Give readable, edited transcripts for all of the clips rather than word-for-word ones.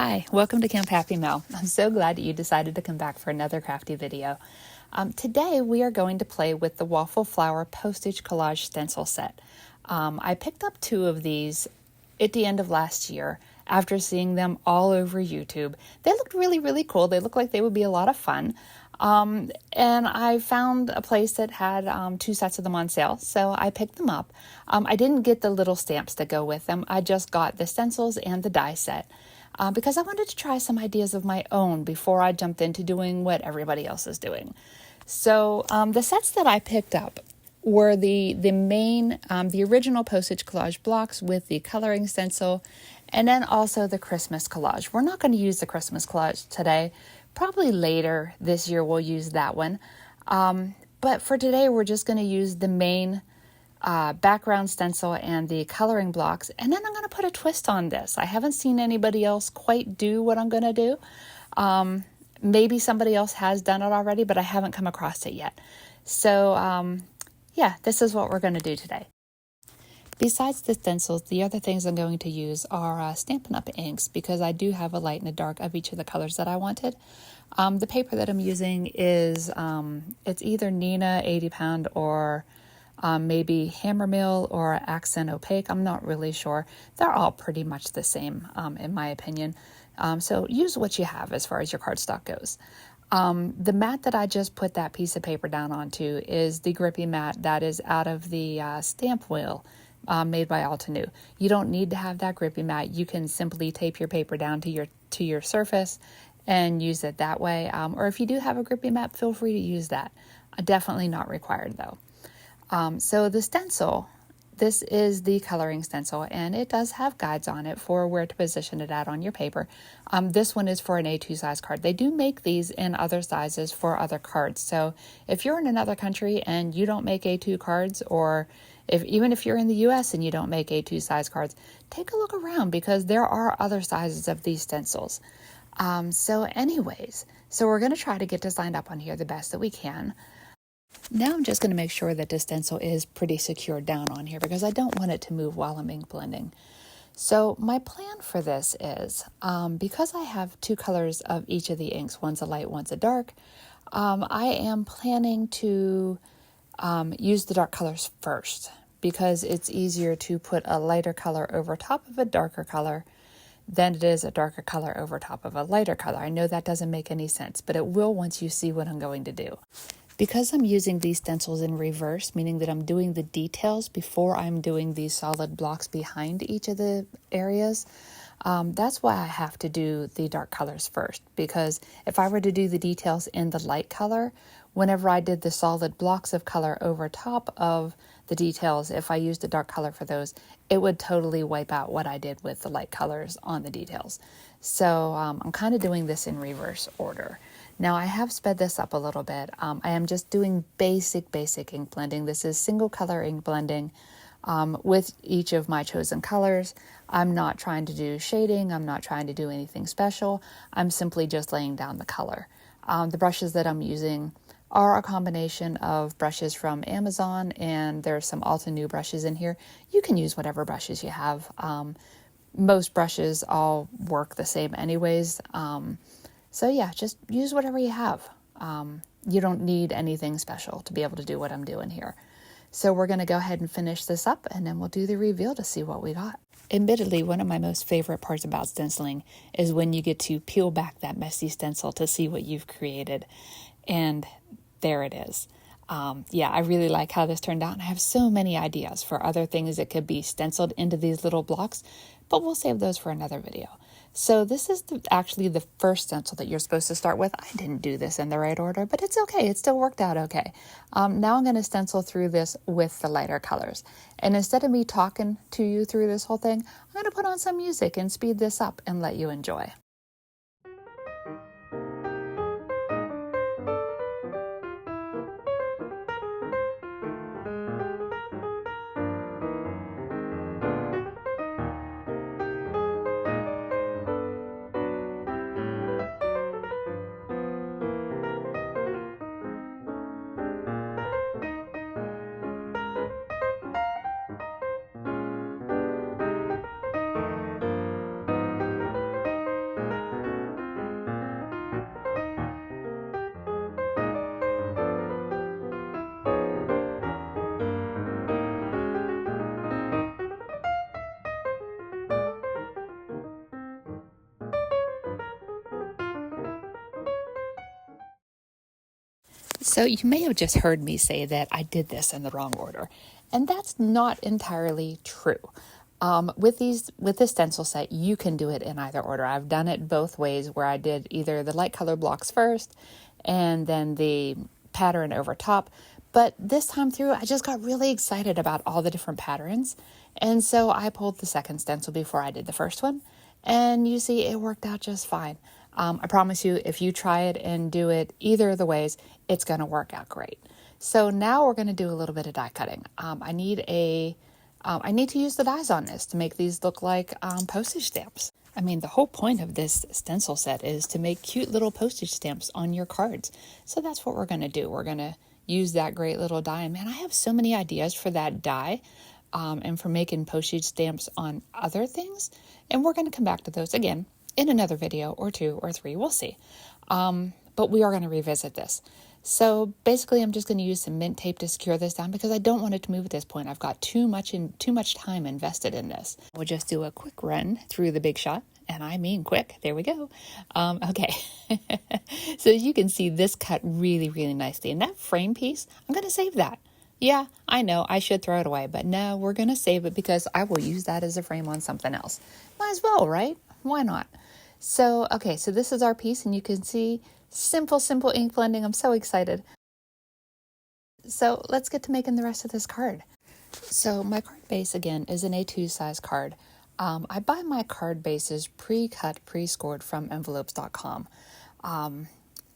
Hi, welcome to Camp Happy Mel. I'm so glad that you decided to come back for another crafty video. Today we are going to play with the Waffle Flower Postage Collage stencil set. I picked up 2 of these at the end of last year after seeing them all over YouTube. They looked really cool. They looked like they would be a lot of fun. And I found a place that had 2 sets of them on sale, so I picked them up. I didn't get the little stamps that go with them. I just got the stencils and the die set. Because I wanted to try some ideas of my own before I jumped into doing what everybody else is doing. So the sets that I picked up were the original Postage Collage blocks with the coloring stencil, and then also the Christmas collage. We're not going to use the Christmas collage today. Probably later this year we'll use that one. But for today we're just going to use the main background stencil and the coloring blocks, and then I'm going to put a twist on this. I haven't seen anybody else quite do what I'm going to do. Maybe somebody else has done it already, but I haven't come across it yet. So yeah, this is what we're going to do today. Besides the stencils, the other things I'm going to use are Stampin' Up inks, because I do have a light and a dark of each of the colors that I wanted. The paper that I'm using is it's either Nina 80 pound or maybe Hammermill or Accent Opaque. I'm not really sure. They're all pretty much the same, in my opinion. So use what you have as far as your cardstock goes. The mat that I just put that piece of paper down onto is the grippy mat that is out of the stamp wheel made by Altenew. You don't need to have that grippy mat. You can simply tape your paper down to your surface and use it that way. Or if you do have a grippy mat, feel free to use that. Definitely not required though. So the stencil, this is the coloring stencil, and it does have guides on it for where to position it at on your paper. This one is for an A2 size card. They do make these in other sizes for other cards. So if you're in another country and you don't make A2 cards, or even if you're in the US and you don't make A2 size cards, take a look around, because there are other sizes of these stencils. So we're going to try to get this lined up on here the best that we can. Now I'm just going to make sure that the stencil is pretty secured down on here, because I don't want it to move while I'm ink blending. So my plan for this is, because I have 2 colors of each of the inks, one's a light, one's a dark, I am planning to use the dark colors first, because it's easier to put a lighter color over top of a darker color than it is a darker color over top of a lighter color. I know that doesn't make any sense, but it will once you see what I'm going to do. Because I'm using these stencils in reverse, meaning that I'm doing the details before I'm doing these solid blocks behind each of the areas, that's why I have to do the dark colors first. Because if I were to do the details in the light color, whenever I did the solid blocks of color over top of the details, if I used a dark color for those, it would totally wipe out what I did with the light colors on the details. So I'm kind of doing this in reverse order. Now I have sped this up a little bit. I am just doing basic ink blending. This is single color ink blending with each of my chosen colors. I'm not trying to do shading. I'm not trying to do anything special. I'm simply just laying down the color. The brushes that I'm using are a combination of brushes from Amazon, and there's some Altenew brushes in here. You can use whatever brushes you have. Most brushes all work the same anyways. So yeah, just use whatever you have. You don't need anything special to be able to do what I'm doing here. So we're going to go ahead and finish this up, and then we'll do the reveal to see what we got. Admittedly, one of my most favorite parts about stenciling is when you get to peel back that messy stencil to see what you've created. And there it is. Yeah, I really like how this turned out, and I have so many ideas for other things that could be stenciled into these little blocks, but we'll save those for another video. So this is actually the first stencil that you're supposed to start with. I didn't do this in the right order, but it's okay. It still worked out okay. Now I'm going to stencil through this with the lighter colors. And instead of me talking to you through this whole thing, I'm going to put on some music and speed this up and let you enjoy. So you may have just heard me say that I did this in the wrong order, and that's not entirely true. With this stencil set, you can do it in either order. I've done it both ways, where I did either the light color blocks first and then the pattern over top. But this time through, I just got really excited about all the different patterns. And so I pulled the second stencil before I did the first one. And you see, it worked out just fine. I promise you, if you try it and do it either of the ways, it's going to work out great. So now we're going to do a little bit of die cutting. I need to use the dies on this to make these look like postage stamps. I mean, the whole point of this stencil set is to make cute little postage stamps on your cards. So that's what we're going to do. We're going to use that great little die. And man, I have so many ideas for that die and for making postage stamps on other things. And we're going to come back to those again in another video or 2 or 3. We'll see. But we are going to revisit this. So basically, I'm just going to use some mint tape to secure this down because I don't want it to move at this point. I've got too much time invested in this. We'll just do a quick run through the big shot, and I mean quick. There we go. Okay. So as you can see, this cut really, really nicely. And that frame piece, I'm going to save that. Yeah, I know I should throw it away, but no, we're going to save it because I will use that as a frame on something else. Might as well, right? Why not? So, okay, so this is our piece, and you can see simple ink blending. I'm so excited. So let's get to making the rest of this card. So my card base, again, is an A2 size card. I buy my card bases pre-cut, pre-scored from envelopes.com.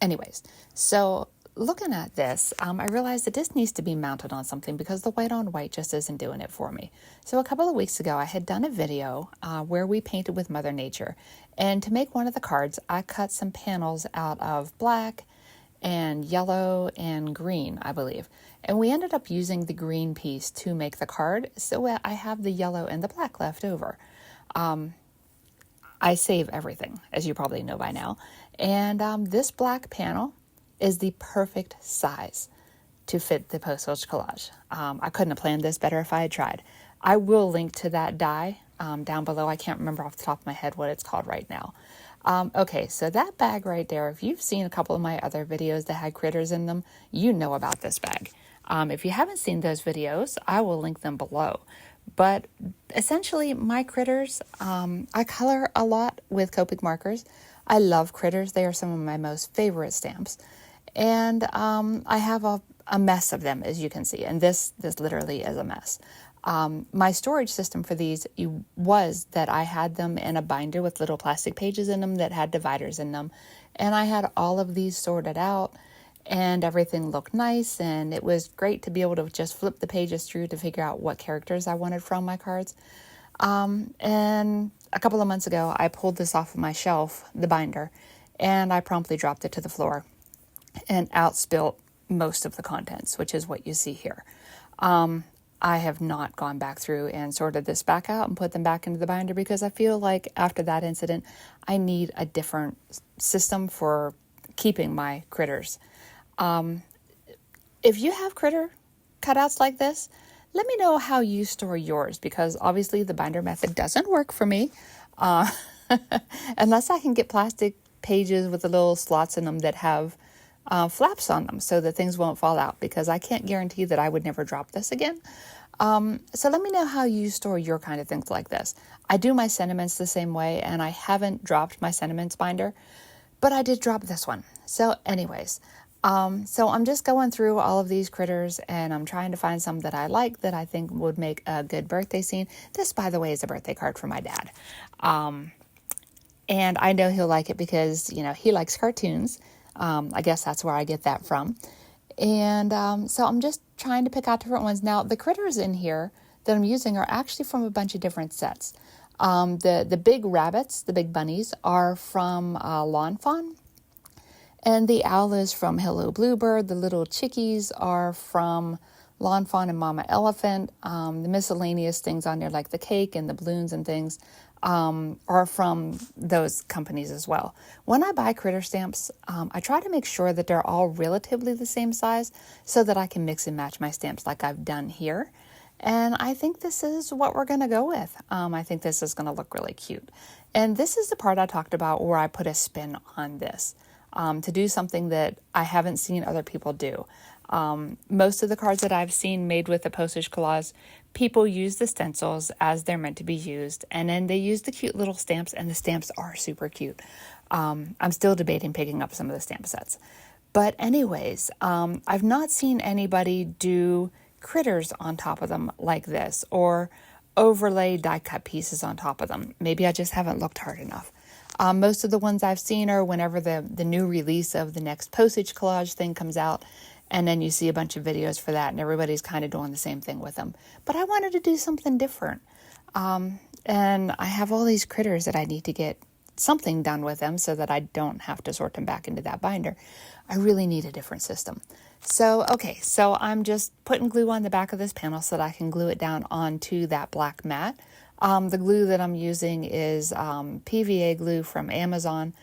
Anyways, so looking at this, I realized that this needs to be mounted on something because the white on white just isn't doing it for me. So a couple of weeks ago, I had done a video where we painted with Mother Nature. And to make one of the cards, I cut some panels out of black and yellow and green, I believe. And we ended up using the green piece to make the card. So I have the yellow and the black left over. I save everything, as you probably know by now. And this black panel is the perfect size to fit the postage collage. I couldn't have planned this better if I had tried. I will link to that die down below. I can't remember off the top of my head what it's called right now. Okay, so that bag right there, if you've seen a couple of my other videos that had critters in them, you know about this bag. If you haven't seen those videos, I will link them below. But essentially, my critters, I color a lot with Copic markers. I love critters. They are some of my most favorite stamps. And I have a mess of them, as you can see. And this literally is a mess. My storage system for these was that I had them in a binder with little plastic pages in them that had dividers in them. And I had all of these sorted out and everything looked nice. And it was great to be able to just flip the pages through to figure out what characters I wanted from my cards. And a couple of months ago, I pulled this off of my shelf, the binder, and I promptly dropped it to the floor and outspilt most of the contents, which is what you see here. I have not gone back through and sorted this back out and put them back into the binder because I feel like after that incident, I need a different system for keeping my critters. If you have critter cutouts like this, let me know how you store yours because obviously the binder method doesn't work for me unless I can get plastic pages with the little slots in them that have flaps on them so that things won't fall out because I can't guarantee that I would never drop this again. So let me know how you store your kind of things like this. I do my sentiments the same way and I haven't dropped my sentiments binder, but I did drop this one. So anyways, so I'm just going through all of these critters and I'm trying to find some that I like that I think would make a good birthday scene. This, by the way, is a birthday card for my dad. And I know he'll like it because, you know, he likes cartoons. I guess that's where I get that from. And so I'm just trying to pick out different ones. Now, the critters in here that I'm using are actually from a bunch of different sets. The big rabbits, the big bunnies, are from Lawn Fawn. And the owl is from Hello Bluebird. The little chickies are from Lawn Fawn and Mama Elephant. The miscellaneous things on there, like the cake and the balloons and things, are from those companies as well. When I buy critter stamps, I try to make sure that they're all relatively the same size so that I can mix and match my stamps like I've done here. And I think this is what we're going to go with. I think this is going to look really cute. And this is the part I talked about where I put a spin on this. to do something that I haven't seen other people do. Most of the cards that I've seen made with the postage collage, people use the stencils as they're meant to be used, and then they use the cute little stamps, and the stamps are super cute. I'm still debating picking up some of the stamp sets. But anyways, I've not seen anybody do critters on top of them like this, or overlay die cut pieces on top of them. Maybe I just haven't looked hard enough. Most of the ones I've seen are whenever the new release of the next postage collage thing comes out, and then you see a bunch of videos for that, and everybody's kind of doing the same thing with them. But I wanted to do something different. And I have all these critters that I need to get something done with them so that I don't have to sort them back into that binder. I really need a different system. So I'm just putting glue on the back of this panel so that I can glue it down onto that black mat. The glue that I'm using is PVA glue from Amazon.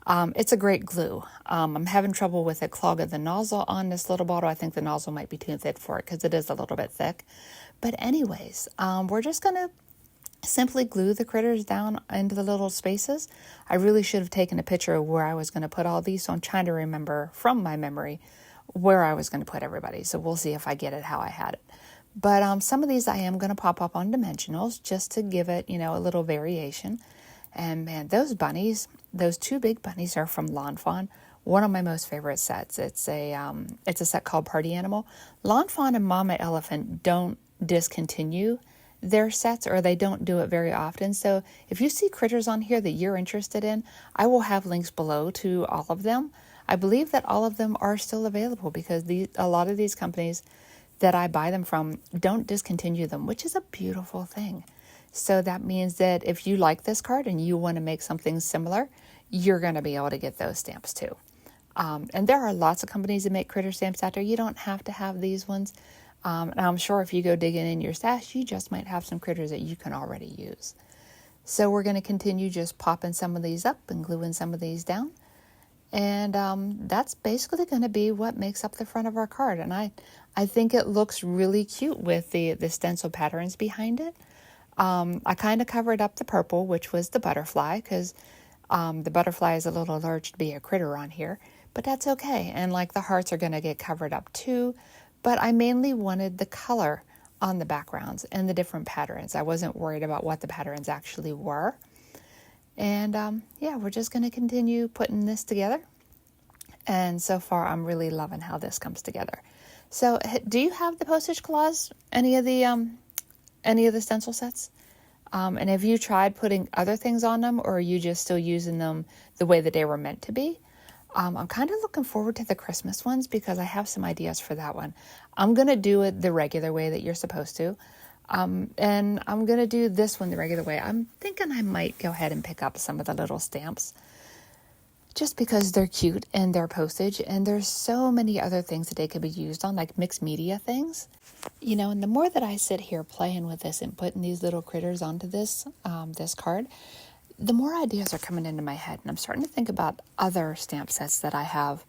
It's a great glue. I'm having trouble with it clogging the nozzle on this little bottle. I think the nozzle might be too thick for it because it is a little bit thick. But anyways, we're just going to simply glue the critters down into the little spaces. I really should have taken a picture of where I was going to put all these, so I'm trying to remember from my memory where I was going to put everybody. So we'll see if I get it how I had it. But some of these I am going to pop up on dimensionals just to give it, a little variation. And man, those bunnies, those two big bunnies are from Lawn Fawn. One of my most favorite sets. It's a set called Party Animal. Lawn Fawn and Mama Elephant don't discontinue their sets, or they don't do it very often. So if you see critters on here that you're interested in, I will have links below to all of them. I believe that all of them are still available because a lot of these companies that I buy them from don't discontinue them, which is a beautiful thing. So that means that if you like this card and you want to make something similar, you're going to be able to get those stamps too. And there are lots of companies that make critter stamps out there. You don't have to have these ones. And I'm sure if you go digging in your stash, you just might have some critters that you can already use. So we're going to continue just popping some of these up and gluing some of these down. And that's basically going to be what makes up the front of our card. And I think it looks really cute with the stencil patterns behind it. I kind of covered up the purple, which was the butterfly, because the butterfly is a little large to be a critter on here. But that's okay. And like the hearts are going to get covered up too. But I mainly wanted the color on the backgrounds and the different patterns. I wasn't worried about what the patterns actually were. And we're just going to continue putting this together. And so far, I'm really loving how this comes together. So do you have the postage collage, any of the stencil sets? And have you tried putting other things on them, or are you just still using them the way that they were meant to be? I'm kind of looking forward to the Christmas ones because I have some ideas for that one. I'm going to do it the regular way that you're supposed to. And I'm going to do this one the regular way. I'm thinking I might go ahead and pick up some of the little stamps just because they're cute and they're postage, and there's so many other things that they could be used on, like mixed media things. And the more that I sit here playing with this and putting these little critters onto this card, the more ideas are coming into my head, and I'm starting to think about other stamp sets that I have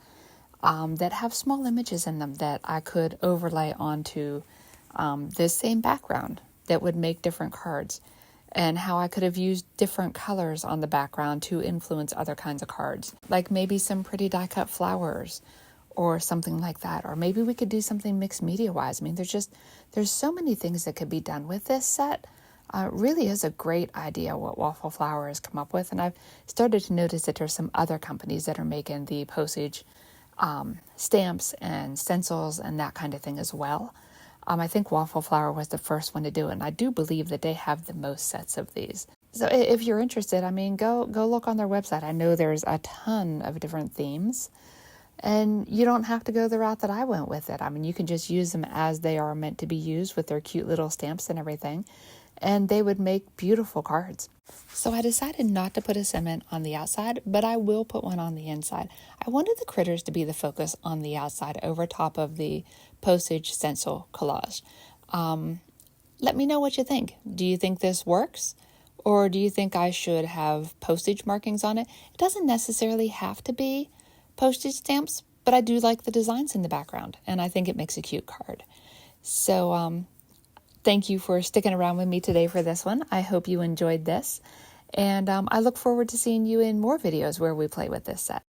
that have small images in them that I could overlay onto this same background that would make different cards, and how I could have used different colors on the background to influence other kinds of cards, like maybe some pretty die-cut flowers or something like that. Or maybe we could do something mixed media-wise. I mean, there's so many things that could be done with this set. It really is a great idea what Waffle Flower has come up with, and I've started to notice that there's some other companies that are making the postage stamps and stencils and that kind of thing as well. I think Waffle Flower was the first one to do it, and I do believe that they have the most sets of these. So if you're interested, go look on their website. I know there's a ton of different themes, and you don't have to go the route that I went with it. You can just use them as they are meant to be used with their cute little stamps and everything, and they would make beautiful cards. So I decided not to put a cement on the outside, but I will put one on the inside. I wanted the critters to be the focus on the outside over top of the postage stencil collage. Let me know what you think. Do you think this works? Or do you think I should have postage markings on it? It doesn't necessarily have to be postage stamps, but I do like the designs in the background, and I think it makes a cute card. So thank you for sticking around with me today for this one. I hope you enjoyed this, and I look forward to seeing you in more videos where we play with this set.